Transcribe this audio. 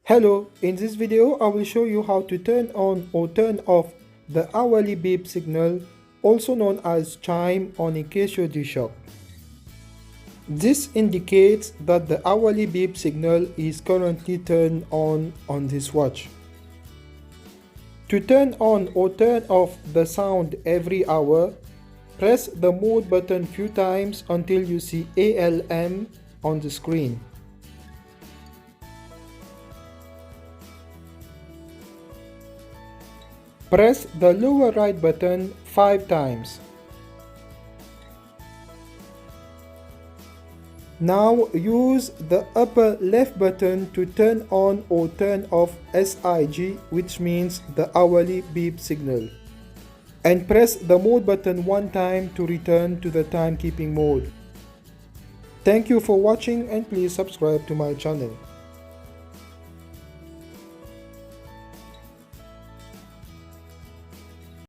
Hello, in this video I will show you how to turn on or turn off the hourly beep signal, also known as chime, on a Casio G-Shock. This indicates that the hourly beep signal is currently turned on this watch. To turn on or turn off the sound every hour, press the mode button few times until you see ALM on the screen. Press the lower right button 5 times. Now use the upper left button to turn on or turn off SIG, which means the hourly beep signal. And press the mode button 1 time to return to the timekeeping mode. Thank you for watching and please subscribe to my channel.